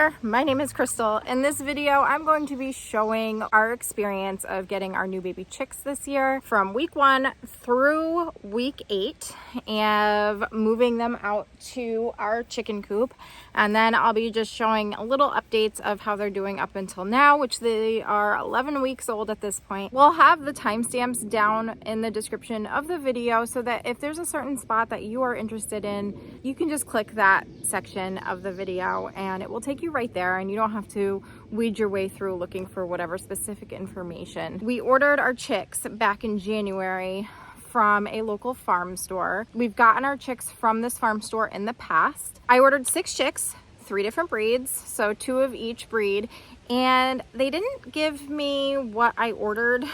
there, my name is Crystal. In this video, I'm going to be showing our experience of getting our new baby chicks this year from week 1 through week 8 and moving them out to our chicken coop. And then I'll be just showing little updates of how they're doing up until now, which they are 11 weeks old at this point. We'll have the timestamps down in the description of the video so that if there's a certain spot that you are interested in, you can just click that section of the video and it will take you right there, and you don't have to weed your way through looking for whatever specific information. We ordered our chicks back in January from a local farm store. We've gotten our chicks from this farm store in the past. I ordered 6 chicks, 3 different breeds, so 2 of each breed, and they didn't give me what I ordered.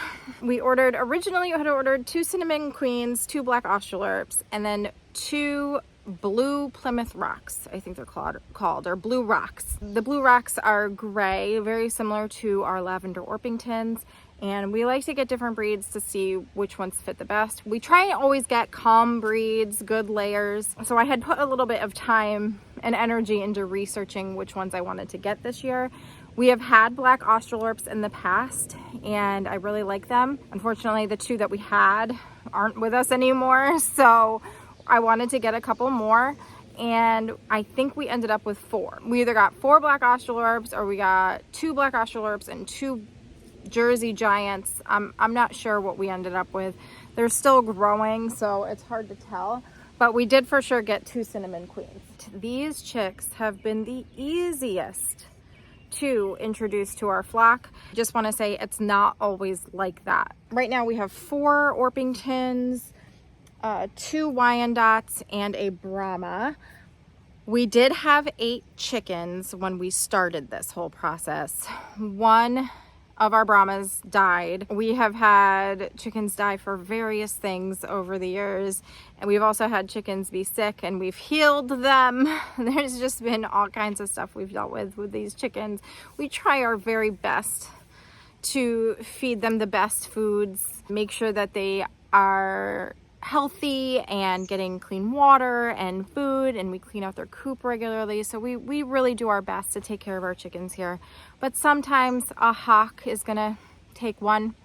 Originally you had ordered 2 cinnamon queens, 2 black Australorps, and then 2 blue Plymouth rocks, I think they're called, or blue rocks. The blue rocks are gray, very similar to our lavender Orpingtons, and we like to get different breeds to see which ones fit the best. We try and always get calm breeds, good layers. So I had put a little bit of time and energy into researching which ones I wanted to get this year. We have had black Australorps in the past and I really like them. Unfortunately, the 2 that we had aren't with us anymore, so I wanted to get a couple more, and I think we ended up with 4. We either got 4 black Australorps or we got 2 black Australorps and 2 Jersey Giants. I'm not sure what we ended up with. They're still growing, so it's hard to tell, but we did for sure get 2 cinnamon queens. These chicks have been the easiest to introduce to our flock. Just want to say it's not always like that. Right now we have 4 Orpingtons, 2 Wyandottes, and a Brahma. We did have 8 chickens when we started this whole process. 1 of our Brahmas died. We have had chickens die for various things over the years, and we've also had chickens be sick and we've healed them. There's just been all kinds of stuff we've dealt with these chickens. We try our very best to feed them the best foods, make sure that they are healthy and getting clean water and food, and we clean out their coop regularly. So we really do our best to take care of our chickens here. But sometimes a hawk is gonna take one.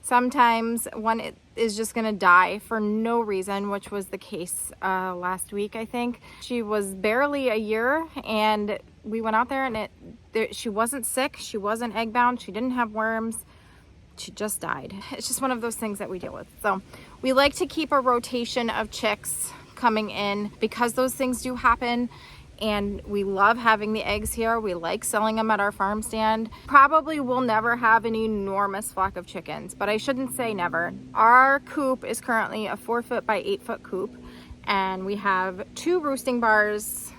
Sometimes one is just gonna die for no reason, which was the case last week, I think. She was barely a year and we went out there and she wasn't sick, she wasn't egg bound, she didn't have worms. She just died. It's just one of those things that we deal with. So we like to keep a rotation of chicks coming in because those things do happen, and we love having the eggs here. We like selling them at our farm stand. Probably will never have an enormous flock of chickens, but I shouldn't say never. Our coop is currently a 4-foot by 8-foot coop, and we have 2 roosting bars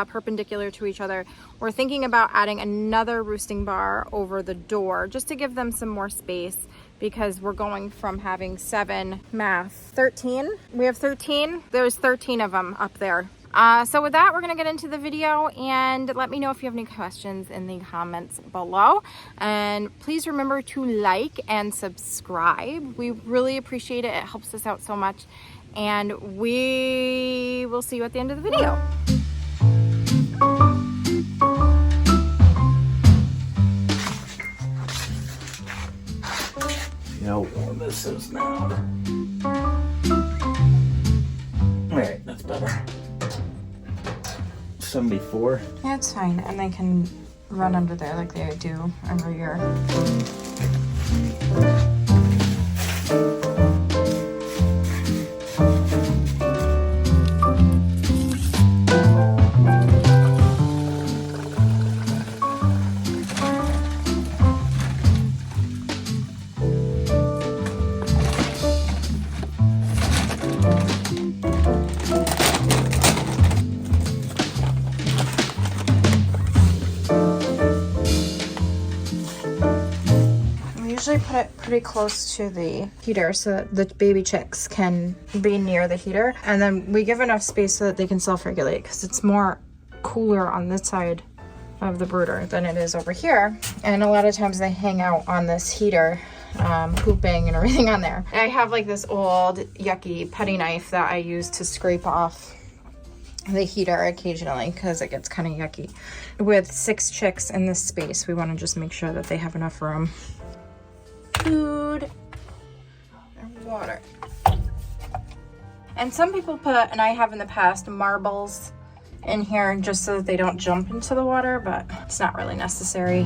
perpendicular to each other. We're thinking about adding another roosting bar over the door just to give them some more space, because we're going from having 13. We have 13. There's 13 of them up there. So with that, we're gonna get into the video, and let me know if you have any questions in the comments below. And please remember to like and subscribe. We really appreciate it. It helps us out so much. And we will see you at the end of the video. You know what this is now. Alright, that's better. 74. Yeah, it's fine, and they can run under there like they do every year. Usually put it pretty close to the heater so that the baby chicks can be near the heater, and then we give enough space so that they can self-regulate, because it's more cooler on this side of the brooder than it is over here, and a lot of times they hang out on this heater pooping and everything on there. I have like this old yucky putty knife that I use to scrape off the heater occasionally because it gets kind of yucky. With 6 chicks in this space, we want to just make sure that they have enough room. Food and water. And some people put, and I have in the past, marbles in here just so that they don't jump into the water, but it's not really necessary.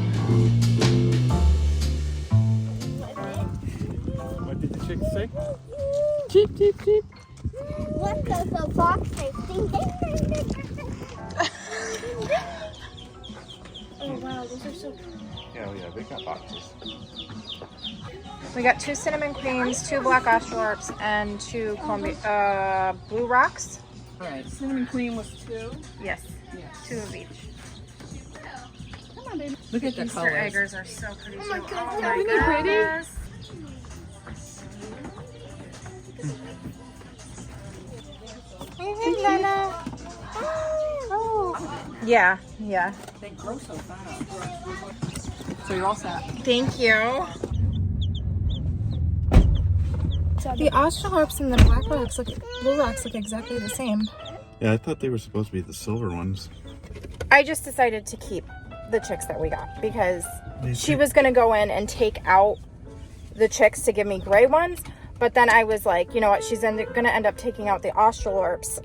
What did the chick say? Cheep, cheep, cheep. What does the box say? Oh wow, those are so pretty. Yeah, they got boxes. We got 2 cinnamon creams, 2 black Australorps, and 2 Columbia, blue rocks. All right, cinnamon cream was 2. Yes, Yeah. 2 of each. Come on, baby. Look at the Easter colors. eggers are so pretty. Oh my too. God, Oh my isn't it pretty? goodness. Hey, Lena. Oh. Yeah. They grow so fast. So you're all set. Thank you. The Australorps and the blue rocks look exactly the same. Yeah, I thought they were supposed to be the silver ones. I just decided to keep the chicks that we got because she was going to go in and take out the chicks to give me gray ones. But then I was like, you know what? She's going to end up taking out the Australorps.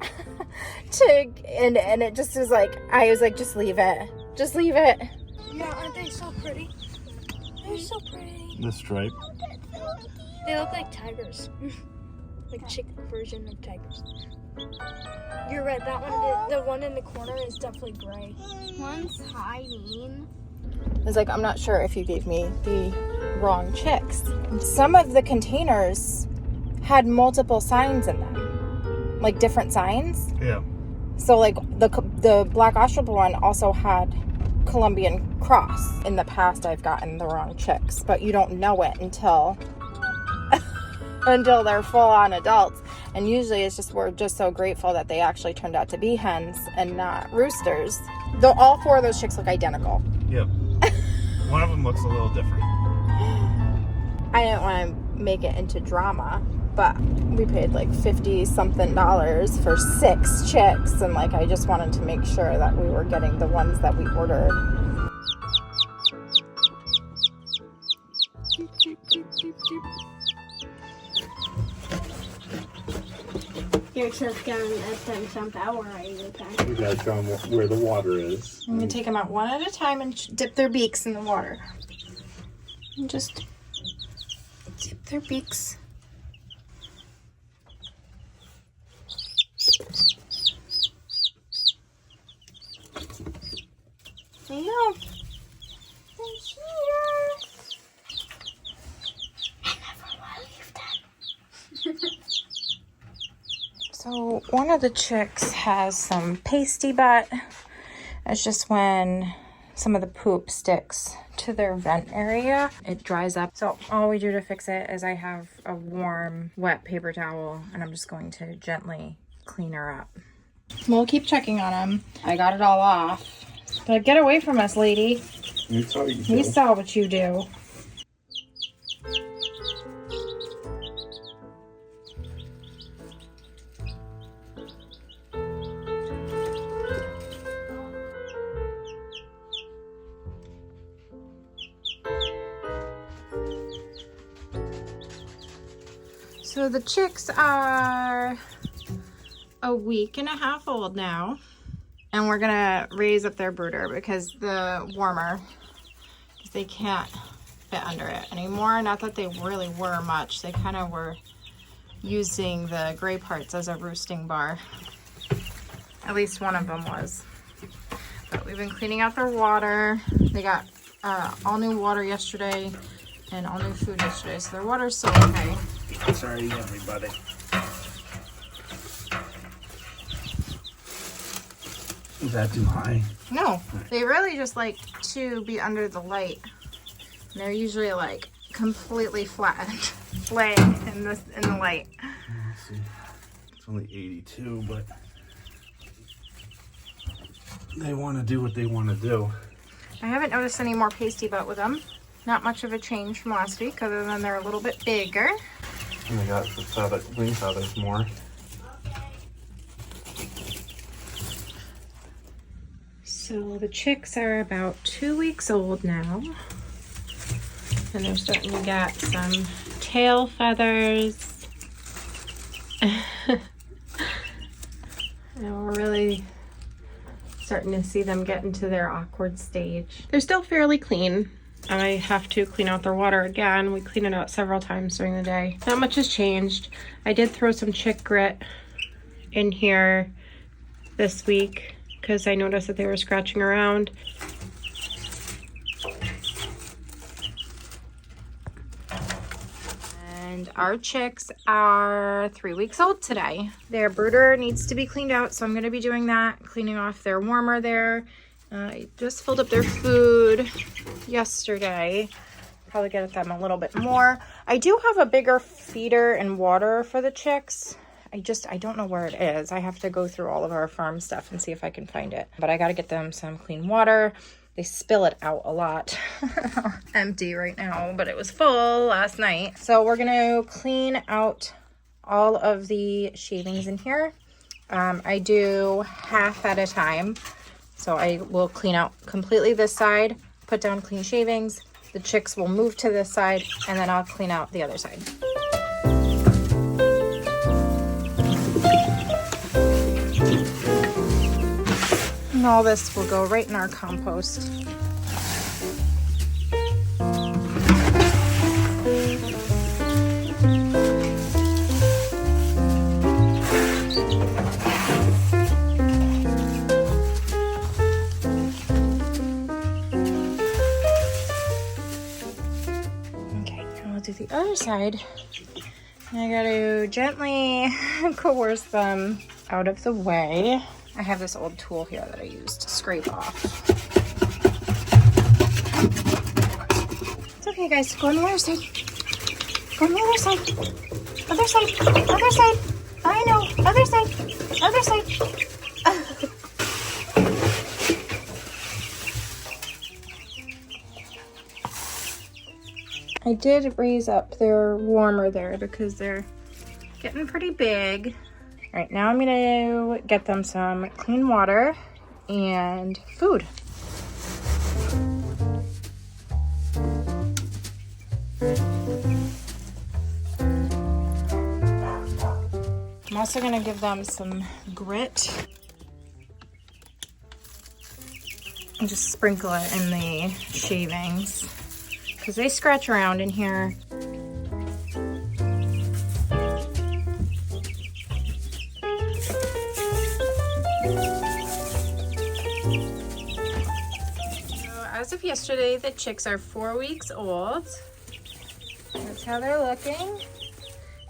and it just was like, I was like, just leave it. Just leave it. Yeah, aren't they so pretty? They're so pretty. The stripe. They look like tigers. Like chick version of tigers. You're right, that one, the one in the corner is definitely gray. One's hiding. I was like, I'm not sure if you gave me the wrong chicks. Some of the containers had multiple signs in them, like different signs. Yeah. So like the black Australorp one also had Colombian cross. In the past, I've gotten the wrong chicks, but you don't know it until until they're full-on adults. And usually it's just, we're just so grateful that they actually turned out to be hens and not roosters. Though all 4 of those chicks look identical. Yep. One of them looks a little different. I didn't want to make it into drama, but we paid like $50-something for 6 chicks, and like I just wanted to make sure that we were getting the ones that we ordered. Your child's gonna let them jump out or are you okay? We gotta show them where the water is. I'm going to take them out one at a time and dip their beaks in the water. And just dip their beaks. There you go. They're here. I never want to leave them. So one of the chicks has some pasty butt. It's just when some of the poop sticks to their vent area, it dries up. So all we do to fix it is I have a warm, wet paper towel, and I'm just going to gently clean her up. We'll keep checking on them. I got it all off. But get away from us, lady. We saw you do. We saw what you do. So the chicks are a week and a half old now, and we're gonna raise up their brooder because the warmer, because they can't fit under it anymore. Not that they really were much. They kind of were using the gray parts as a roosting bar. At least one of them was. But we've been cleaning out their water. They got all new water yesterday and all new food yesterday, so their water's still okay. Sorry, everybody. Is that too high? No, they really just like to be under the light. And they're usually like completely flattened, laying in the light. Let's see. It's only 82, but they want to do what they want to do. I haven't noticed any more pasty butt with them. Not much of a change from last week, other than they're a little bit bigger. And they got the wing feathers more. So the chicks are about 2 weeks old now, and they're starting to get some tail feathers. And we're really starting to see them get into their awkward stage. They're still fairly clean. I have to clean out their water again. We clean it out several times during the day. Not much has changed. I did throw some chick grit in here this week because I noticed that they were scratching around. And our chicks are 3 weeks old today. Their brooder needs to be cleaned out, so I'm going to be doing that, cleaning off their warmer there. I just filled up their food yesterday. Probably get them a little bit more. I do have a bigger feeder and water for the chicks. I don't know where it is. I have to go through all of our farm stuff and see if I can find it. But I got to get them some clean water. They spill it out a lot. Empty right now, but it was full last night. So we're going to clean out all of the shavings in here. I do half at a time. So I will clean out completely this side, put down clean shavings. The chicks will move to this side, and then I'll clean out the other side. And all this will go right in our compost. Do the other side. I gotta gently coerce them out of the way. I have this old tool here that I use to scrape off. It's okay, guys. Go on the other side. Go on the other side. Other side. Other side. I know. Other side. Other side. I did raise up their warmer there because they're getting pretty big. All right, now I'm gonna get them some clean water and food. I'm also gonna give them some grit and just sprinkle it in the shavings, because they scratch around in here. So as of yesterday, the chicks are 4 weeks old. That's how they're looking.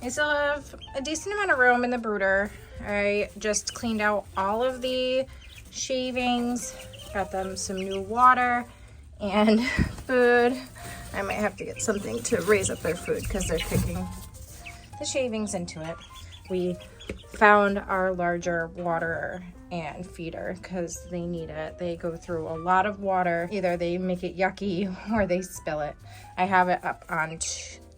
They still have a decent amount of room in the brooder. I just cleaned out all of the shavings, got them some new water and food. I might have to get something to raise up their food because they're kicking the shavings into it. We found our larger water and feeder because they need it. They go through a lot of water. Either they make it yucky or they spill it. I have it up on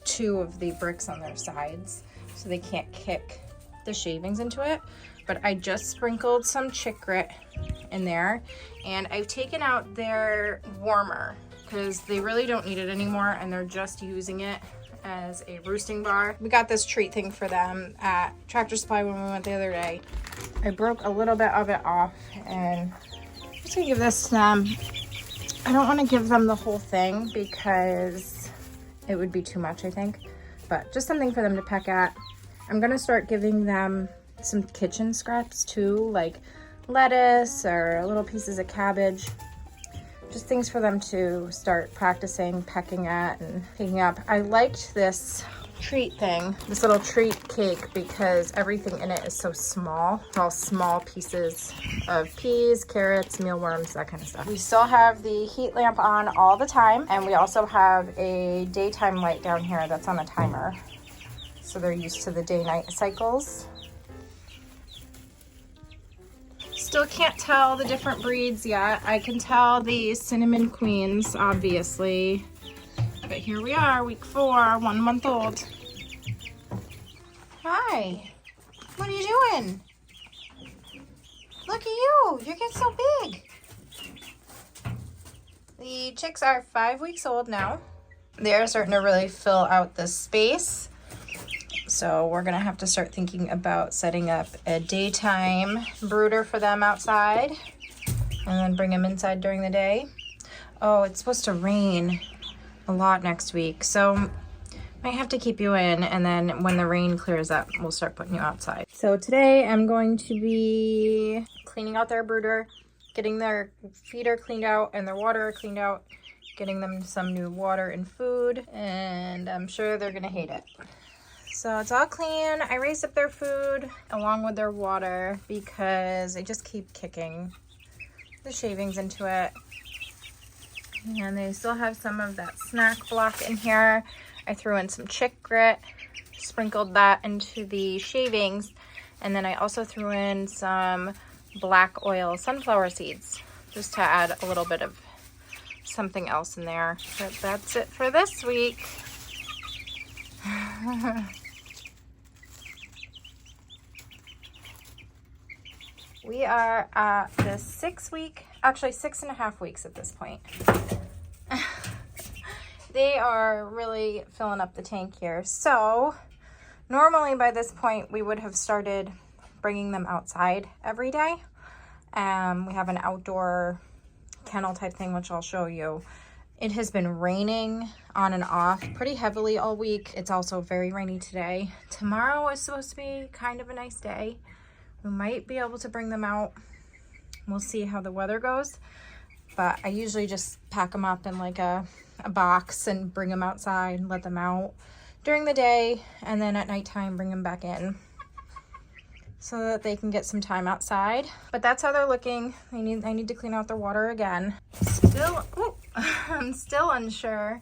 two of the bricks on their sides so they can't kick the shavings into it. But I just sprinkled some chick grit in there, and I've taken out their warmer because they really don't need it anymore and they're just using it as a roosting bar. We got this treat thing for them at Tractor Supply when we went the other day. I broke a little bit of it off and I'm just gonna give this to them. I don't want to give them the whole thing because it would be too much, I think, but just something for them to peck at. I'm gonna start giving them some kitchen scraps too, like lettuce or little pieces of cabbage. Just things for them to start practicing pecking at and picking up. I liked this treat thing, this little treat cake, because everything in it is so small. It's all small pieces of peas, carrots, mealworms, that kind of stuff. We still have the heat lamp on all the time, and we also have a daytime light down here that's on a timer. So they're used to the day-night cycles. Still can't tell the different breeds yet. I can tell the cinnamon queens, obviously. But here we are, week 4, 1 month old. Hi, what are you doing? Look at you, you're getting so big. The chicks are 5 weeks old now. They're starting to really fill out the space. So we're gonna have to start thinking about setting up a daytime brooder for them outside and then bring them inside during the day. Oh, it's supposed to rain a lot next week, so might have to keep you in, and then when the rain clears up, we'll start putting you outside. So today I'm going to be cleaning out their brooder, getting their feeder cleaned out and their water cleaned out, getting them some new water and food, and I'm sure they're gonna hate it. So it's all clean. I raised up their food along with their water because they just keep kicking the shavings into it. And they still have some of that snack block in here. I threw in some chick grit, sprinkled that into the shavings, and then I also threw in some black oil sunflower seeds just to add a little bit of something else in there. But that's it for this week. We are at the 6 week, actually 6.5 weeks at this point. They are really filling up the tank here. So normally by this point we would have started bringing them outside every day. We have an outdoor kennel type thing, which I'll show you. It has been raining on and off pretty heavily all week. It's also very rainy today. Tomorrow is supposed to be kind of a nice day. We might be able to bring them out. We'll see how the weather goes. But I usually just pack them up in like a box and bring them outside and let them out during the day, and then at nighttime bring them back in so that they can get some time outside. But that's how they're looking. I need to clean out their water again. I'm still unsure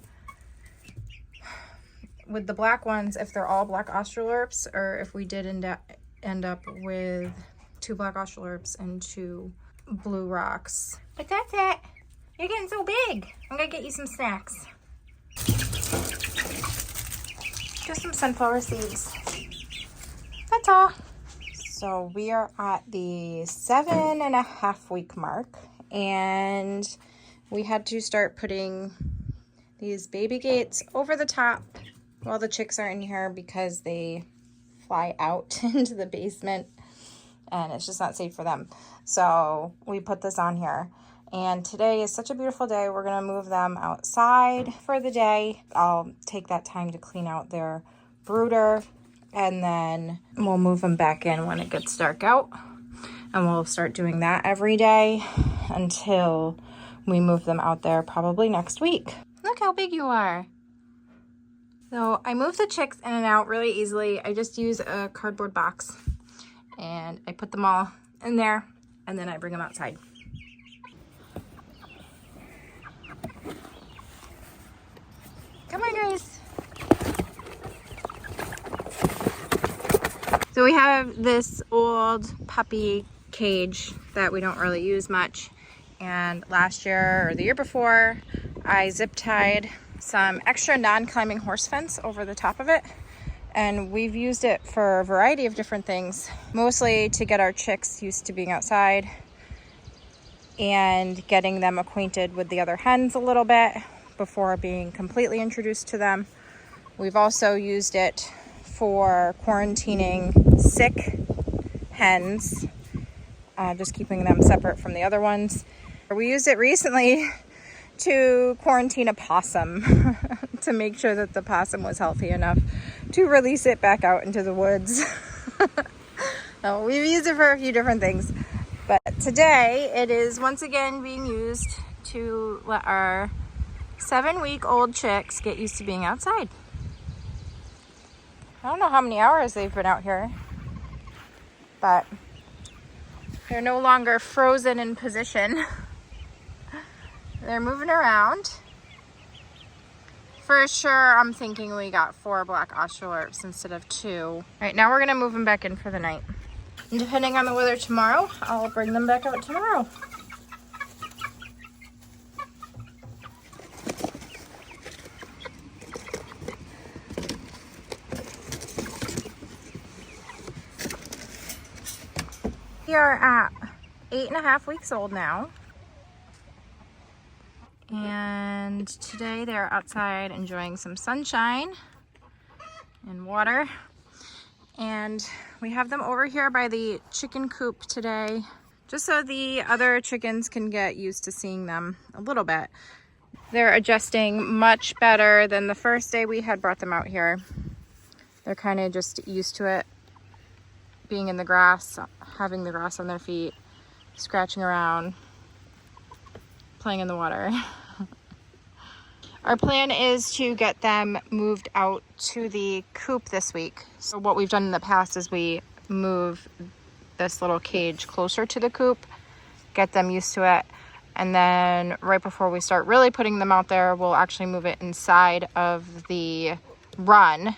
with the black ones if they're all black Australorps or if we did end up with 2 black Australorps and 2 blue rocks. But that's it. You're getting so big. I'm gonna get you some snacks. Just some sunflower seeds. That's all. So we are at the 7.5 week mark, and we had to start putting these baby gates over the top while the chicks are in here because they fly out into the basement and it's just not safe for them. So we put this on here. And today is such a beautiful day. We're gonna move them outside for the day. I'll take that time to clean out their brooder, and then we'll move them back in when it gets dark out. And we'll start doing that every day until we move them out there probably next week. Look how big you are. So I move the chicks in and out really easily. I just use a cardboard box and I put them all in there, and then I bring them outside. Come on, guys. So we have this old puppy cage that we don't really use much. And last year or the year before, I zip tied some extra non-climbing horse fence over the top of it. And we've used it for a variety of different things, mostly to get our chicks used to being outside and getting them acquainted with the other hens a little bit before being completely introduced to them. We've also used it for quarantining sick hens, just keeping them separate from the other ones. We used it recently to quarantine a possum to make sure that the possum was healthy enough to release it back out into the woods. So we've used it for a few different things, but today it is once again being used to let our 7-week-old chicks get used to being outside. I don't know how many hours they've been out here, but they're no longer frozen in position. They're moving around. For sure, I'm thinking we got 4 black Australorps instead of 2. All right, now we're gonna move them back in for the night. And depending on the weather tomorrow, I'll bring them back out tomorrow. We are at 8.5 weeks old now. And today they're outside enjoying some sunshine and water. And we have them over here by the chicken coop today, just so the other chickens can get used to seeing them a little bit. They're adjusting much better than the first day we had brought them out here. They're kind of just used to it, being in the grass, having the grass on their feet, scratching around, playing in the water. Our plan is to get them moved out to the coop this week. So what we've done in the past is we move this little cage closer to the coop, get them used to it, and then right before we start really putting them out there, we'll actually move it inside of the run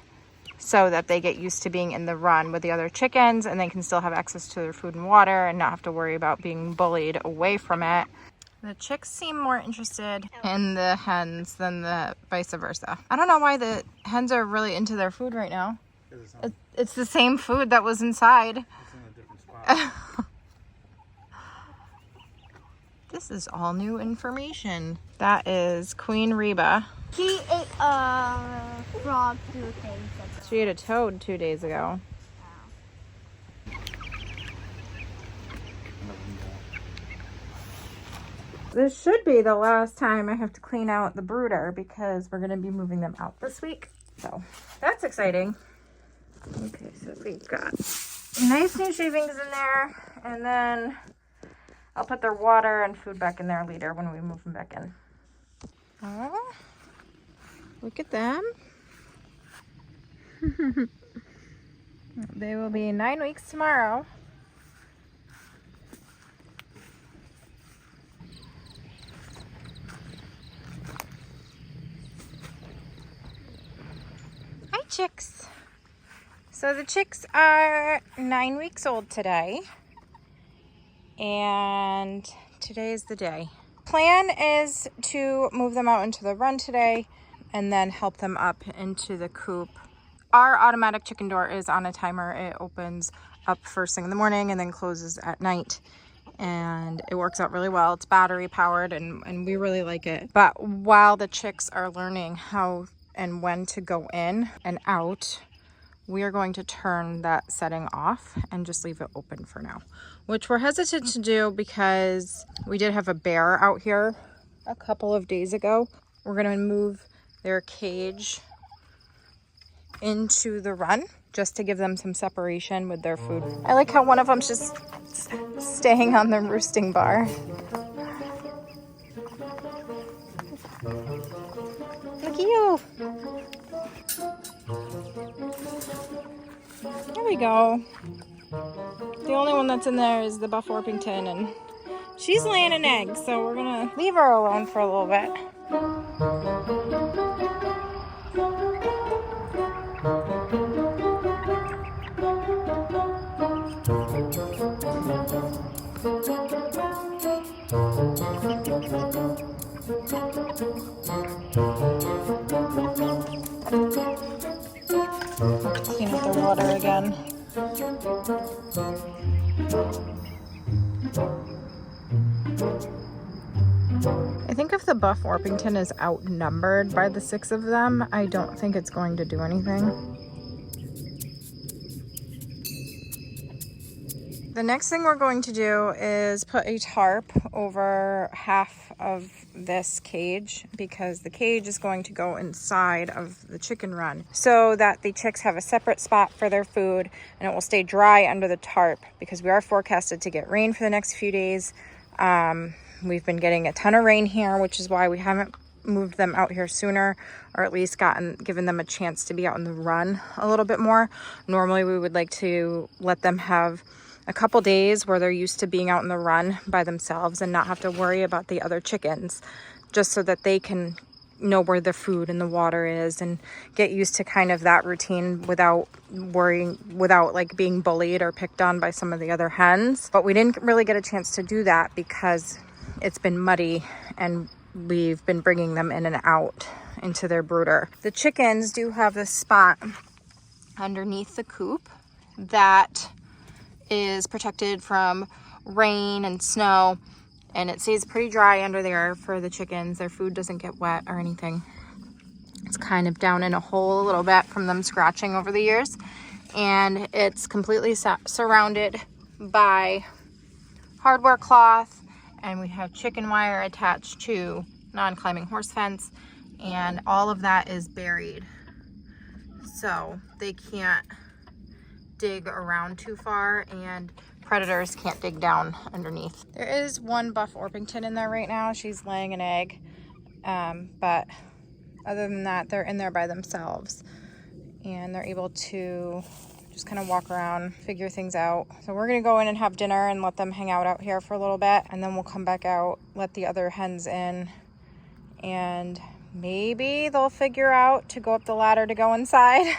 so that they get used to being in the run with the other chickens and they can still have access to their food and water and not have to worry about being bullied away from it. The chicks seem more interested in the hens than the vice versa. I don't know why the hens are really into their food right now. It's the same food that was inside. It's in a different spot. This is all new information. That is Queen Reba. He ate a frog 2 days ago. She ate a toad 2 days ago. This should be the last time I have to clean out the brooder because we're going to be moving them out this week. So that's exciting. Okay, so we've got nice new shavings in there, and then I'll put their water and food back in there later when we move them back in. Oh, look at them. They will be 9 weeks tomorrow. Hi, chicks. So the chicks are 9 weeks old today, and today is the day. Plan is to move them out into the run today and then help them up into the coop. Our automatic chicken door is on a timer. It opens up first thing in the morning and then closes at night, and it works out really well. It's battery powered and we really like it. But while the chicks are learning how and when to go in and out, we are going to turn that setting off and just leave it open for now, which we're hesitant to do because we did have a bear out here a couple of days ago. We're going to move their cage into the run just to give them some separation with their food. I like how one of them's just staying on the roosting bar. Look at you. There we go. The only one that's in there is the Buff Orpington, and she's laying an egg, so we're gonna leave her alone for a little bit. Clean up their water again. I think if the Buff Orpington is outnumbered by the 6 of them, I don't think it's going to do anything. The next thing we're going to do is put a tarp over half of this cage, because the cage is going to go inside of the chicken run so that the chicks have a separate spot for their food and it will stay dry under the tarp, because we are forecasted to get rain for the next few days. We've been getting a ton of rain here, which is why we haven't moved them out here sooner, or at least given them a chance to be out in the run a little bit more. Normally we would like to let them have a couple days where they're used to being out in the run by themselves and not have to worry about the other chickens, just so that they can know where the food and the water is and get used to kind of that routine without worrying, without like being bullied or picked on by some of the other hens. But we didn't really get a chance to do that because it's been muddy and we've been bringing them in and out into their brooder. The chickens do have this spot underneath the coop that is protected from rain and snow. and it stays pretty dry under there for the chickens. Their food doesn't get wet or anything. It's kind of down in a hole a little bit from them scratching over the years, and it's completely surrounded by hardware cloth, and we have chicken wire attached to non-climbing horse fence, and all of that is buried, so they can't dig around too far and predators can't dig down underneath. There is one buff Orpington in there right now. She's laying an egg, but other than that, they're in there by themselves, and they're able to just kind of walk around, figure things out. So we're gonna go in and have dinner and let them hang out here for a little bit, and then we'll come back out, let the other hens in, and maybe they'll figure out to go up the ladder to go inside.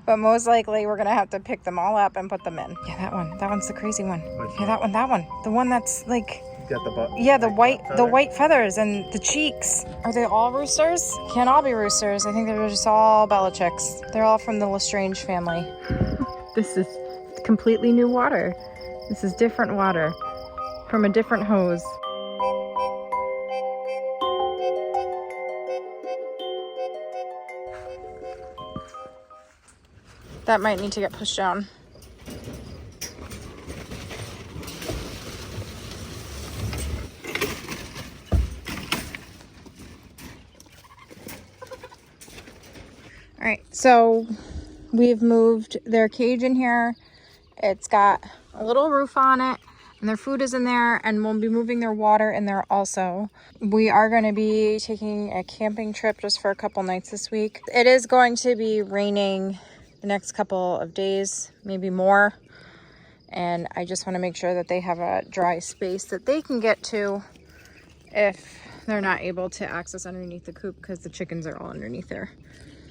But most likely we're gonna have to pick them all up and put them in. Yeah, that one's the crazy one. Yeah, that one. The one that's like, got the butt. yeah, the white feathers and the cheeks. Are they all roosters? Can't all be roosters. I think they're just all Bella chicks. They're all from the Lestrange family. This is completely new water. This is different water from a different hose. That might need to get pushed down. All right, so we've moved their cage in here. It's got a little roof on it, and their food is in there, and we'll be moving their water in there also. We are going to be taking a camping trip just for a couple nights this week. It is going to be raining the next couple of days, maybe more, and I just want to make sure that they have a dry space that they can get to if they're not able to access underneath the coop, because the chickens are all underneath there.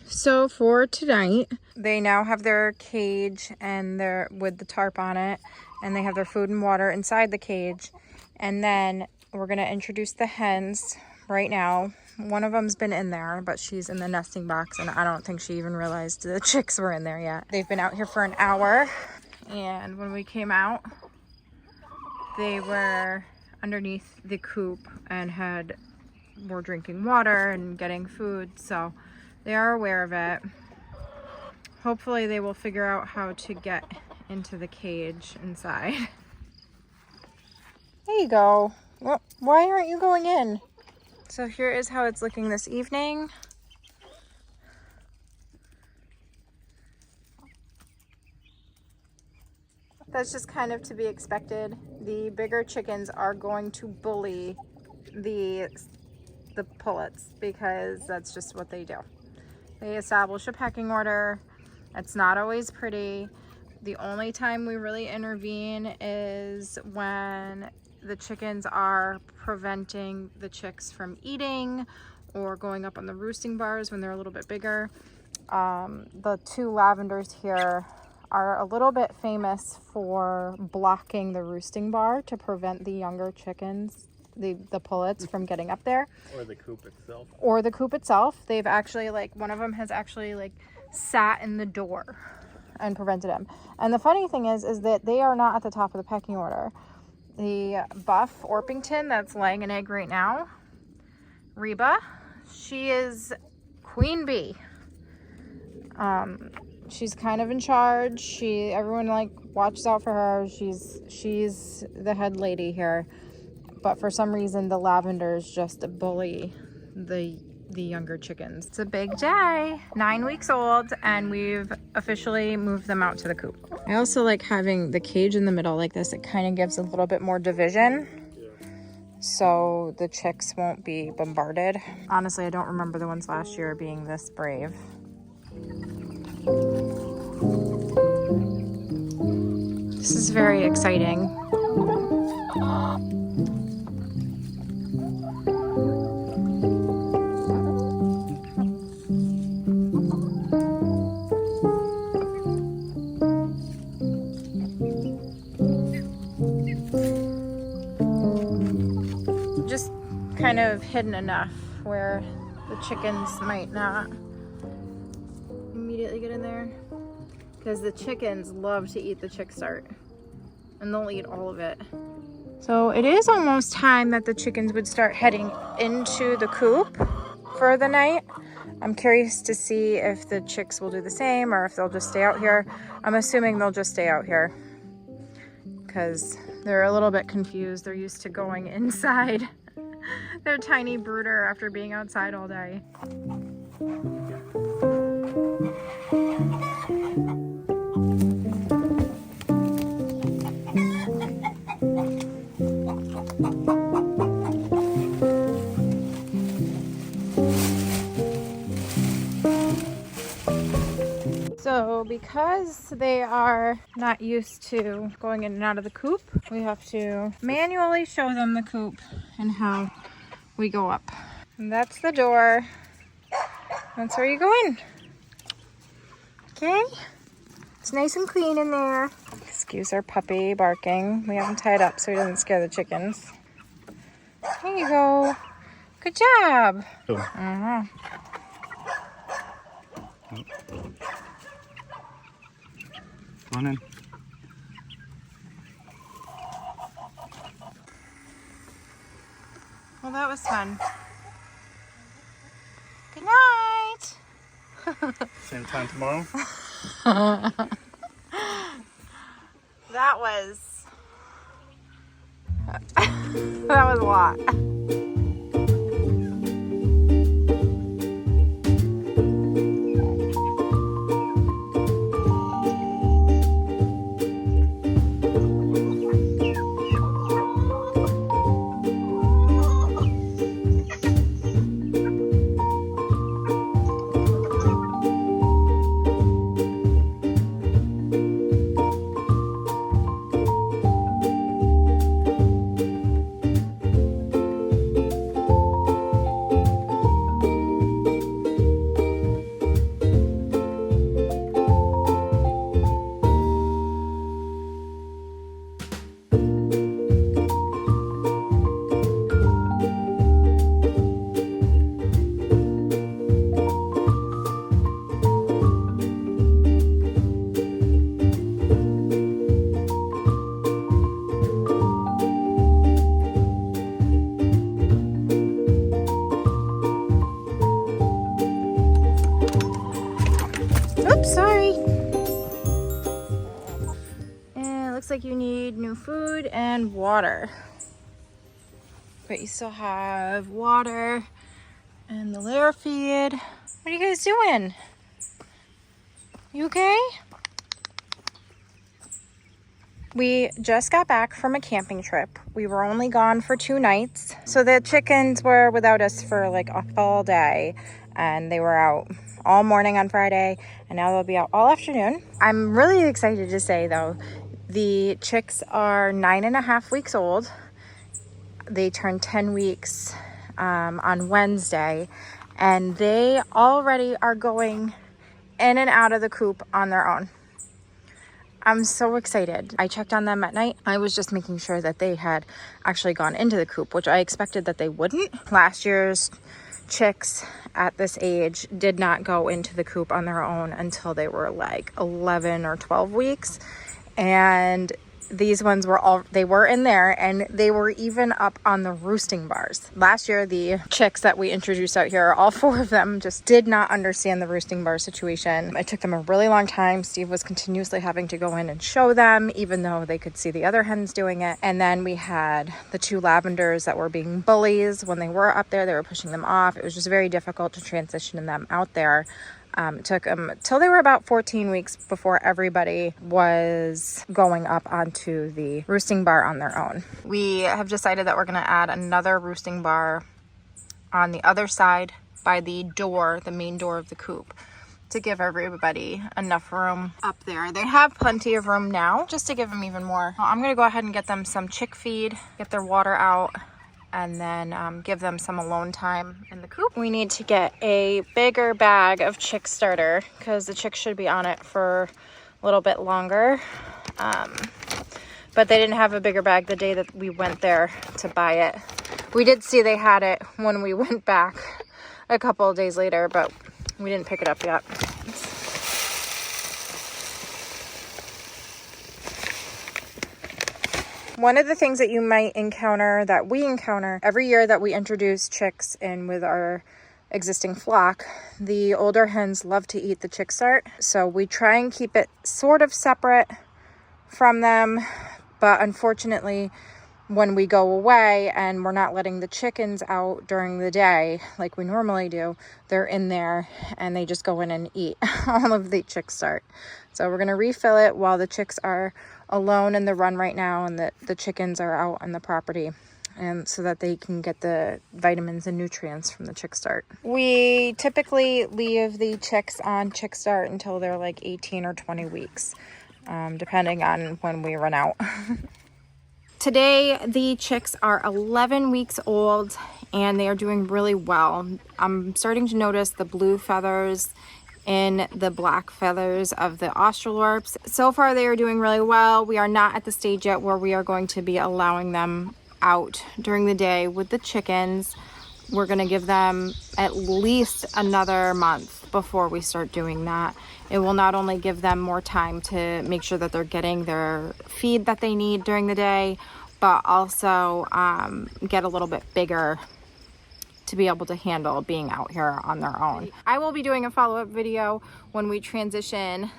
So for tonight, they now have their cage and they're with the tarp on it, and they have their food and water inside the cage, and then we're going to introduce the hens right now. One of them's been in there, but she's in the nesting box, and I don't think she even realized the chicks were in there yet. They've been out here for an hour, and when we came out, they were underneath the coop and were drinking water and getting food, so they are aware of it. Hopefully they will figure out how to get into the cage inside. There you go. Well, why aren't you going in? So here is how it's looking this evening. That's just kind of to be expected. The bigger chickens are going to bully the pullets, because that's just what they do. They establish a pecking order. It's not always pretty. The only time we really intervene is when the chickens are preventing the chicks from eating or going up on the roosting bars when they're a little bit bigger. The two lavenders here are a little bit famous for blocking the roosting bar to prevent the younger chickens, the pullets, from getting up there. Or the coop itself. Or the coop itself. They've actually, one of them has actually sat in the door and prevented him. And the funny thing is that they are not at the top of the pecking order. The buff Orpington that's laying an egg right now, Reba, she is queen bee. She's kind of in charge. Everyone watches out for her. She's the head lady here. But for some reason the lavenders just bully the younger chickens. It's a big day, 9 weeks old, and we've officially moved them out to the coop. I also like having the cage in the middle like this. It kind of gives a little bit more division, so the chicks won't be bombarded. Honestly, I don't remember the ones last year being this brave. This is very exciting. Just kind of hidden enough where the chickens might not immediately get in there, because the chickens love to eat the chick start, and they'll eat all of it. So it is almost time that the chickens would start heading into the coop for the night. I'm curious to see if the chicks will do the same or if they'll just stay out here. I'm assuming they'll just stay out here because they're a little bit confused. They're used to going inside their tiny brooder after being outside all day. So because they are not used to going in and out of the coop, we have to manually show them the coop and how we go up. And that's the door. That's where you go in. Okay? It's nice and clean in there. Excuse our puppy barking. We have him tied up so he doesn't scare the chickens. There you go. Good job. Oh. Uh-huh. Come on in. Well, that was fun. Good night. Same time tomorrow? That was that was a lot. Oops, sorry. And it looks like you need new food and water. But you still have water and the layer feed. What are you guys doing? You okay? We just got back from a camping trip. We were only gone for 2 nights. So the chickens were without us for like a full day, and they were out all morning on Friday, and now they'll be out all afternoon. I'm really excited to say though, the chicks are 9.5 weeks old. They turned 10 weeks on Wednesday, and they already are going in and out of the coop on their own. I'm so excited. I checked on them at night. I was just making sure that they had actually gone into the coop, which I expected that they wouldn't. Last year's chicks at this age did not go into the coop on their own until they were like 11 or 12 weeks. And these ones they were in there, and they were even up on the roosting bars. Last year, the chicks that we introduced out here, all 4 of them just did not understand the roosting bar situation. It took them a really long time. Steve was continuously having to go in and show them, even though they could see the other hens doing it. And then we had the 2 lavenders that were being bullies. When they were up there, they were pushing them off. It was just very difficult to transition them out there. It took them till they were about 14 weeks before everybody was going up onto the roosting bar on their own. We have decided that we're going to add another roosting bar on the other side by the door, the main door of the coop, to give everybody enough room up there. They have plenty of room now, just to give them even more. I'm going to go ahead and get them some chick feed, get their water out, and then give them some alone time in the coop. We need to get a bigger bag of chick starter because the chicks should be on it for a little bit longer. But they didn't have a bigger bag the day that we went there to buy it. We did see they had it when we went back a couple of days later, but we didn't pick it up yet. One of the things that you might encounter, that we encounter every year that we introduce chicks in with our existing flock, the older hens love to eat the chick start. So we try and keep it sort of separate from them. But unfortunately, when we go away and we're not letting the chickens out during the day like we normally do, they're in there and they just go in and eat all of the chick start. So we're going to refill it while the chicks are alone in the run right now and the chickens are out on the property, and so that they can get the vitamins and nutrients from the chick start. We typically leave the chicks on chick start until they're like 18 or 20 weeks, depending on when we run out. Today, the chicks are 11 weeks old and they are doing really well. I'm starting to notice the blue feathers in the black feathers of the Australorps. So far, they are doing really well. We are not at the stage yet where we are going to be allowing them out during the day with the chickens. We're going to give them at least another month before we start doing that. It will not only give them more time to make sure that they're getting their feed that they need during the day, but also get a little bit bigger to be able to handle being out here on their own. I will be doing a follow-up video when we transition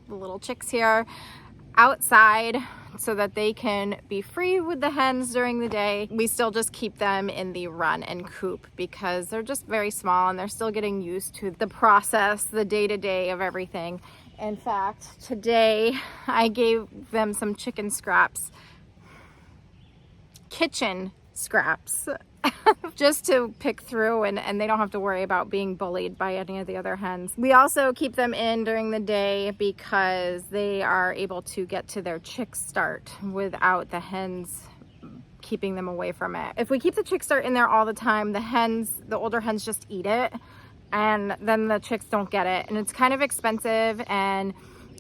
the little chicks here outside so that they can be free with the hens during the day. We still just keep them in the run and coop because they're just very small and they're still getting used to the process, the day-to-day of everything. In fact, today I gave them some chicken scraps, kitchen scraps, just to pick through, and they don't have to worry about being bullied by any of the other hens. We also keep them in during the day because they are able to get to their chick start without the hens keeping them away from it. If we keep the chick start in there all the time, the older hens just eat it, and then the chicks don't get it, and it's kind of expensive, and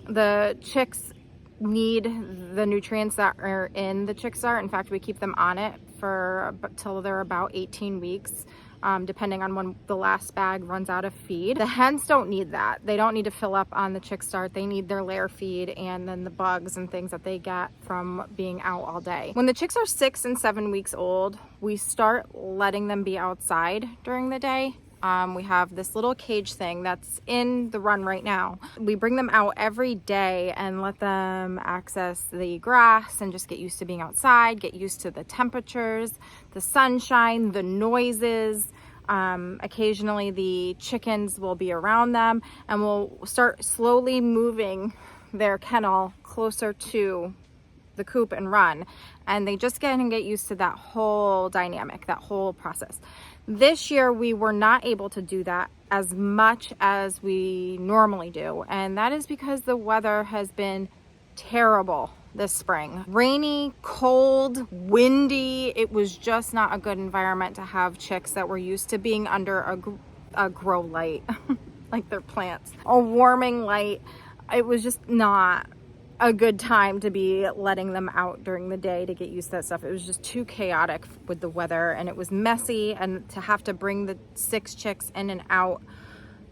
the chicks need the nutrients that are in the chick start. In fact, we keep them on it for till they're about 18 weeks, depending on when the last bag runs out of feed. The hens don't need that. They don't need to fill up on the chick start. They need their layer feed and then the bugs and things that they get from being out all day. When the chicks are 6 and 7 weeks old, we start letting them be outside during the day. We have this little cage thing that's in the run right now. We bring them out every day and let them access the grass and just get used to being outside, get used to the temperatures, the sunshine, the noises. Occasionally the chickens will be around them, and we'll start slowly moving their kennel closer to the coop and run, and they just get used to that whole dynamic, that whole process. This year we were not able to do that as much as we normally do, and that is because the weather has been terrible this spring. Rainy, cold, windy. It was just not a good environment to have chicks that were used to being under a grow light like their plants, a warming light. It was just not a good time to be letting them out during the day to get used to that stuff. It was just too chaotic with the weather, and it was messy, and to have to bring the 6 chicks in and out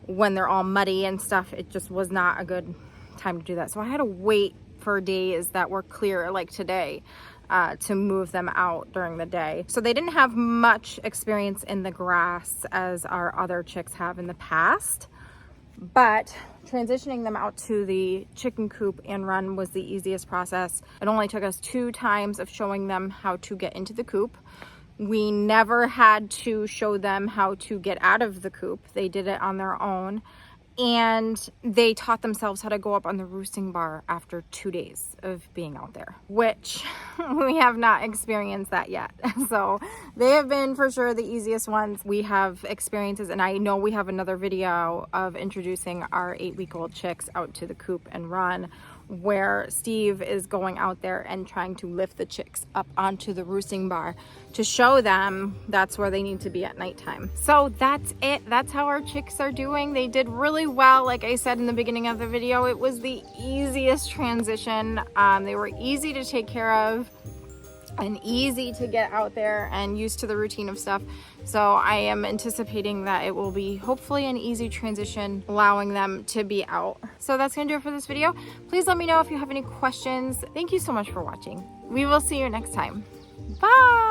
when they're all muddy and stuff, it just was not a good time to do that. So I had to wait for days that were clear, like today, to move them out during the day. So they didn't have much experience in the grass as our other chicks have in the past, but transitioning them out to the chicken coop and run was the easiest process. It only took us 2 times of showing them how to get into the coop. We never had to show them how to get out of the coop. They did it on their own, and they taught themselves how to go up on the roosting bar after 2 days of being out there, which we have not experienced that yet. So they have been for sure the easiest ones. We have experiences, and I know we have another video of introducing our 8-week-old chicks out to the coop and run, where Steve is going out there and trying to lift the chicks up onto the roosting bar to show them that's where they need to be at nighttime. So that's it. That's how our chicks are doing. They did really well. Like I said in the beginning of the video, it was the easiest transition. They were easy to take care of. and easy to get out there and used to the routine of stuff. So I am anticipating that it will be hopefully an easy transition, allowing them to be out. So that's gonna do it for this video. Please let me know if you have any questions. Thank you so much for watching. We will see you next time. Bye.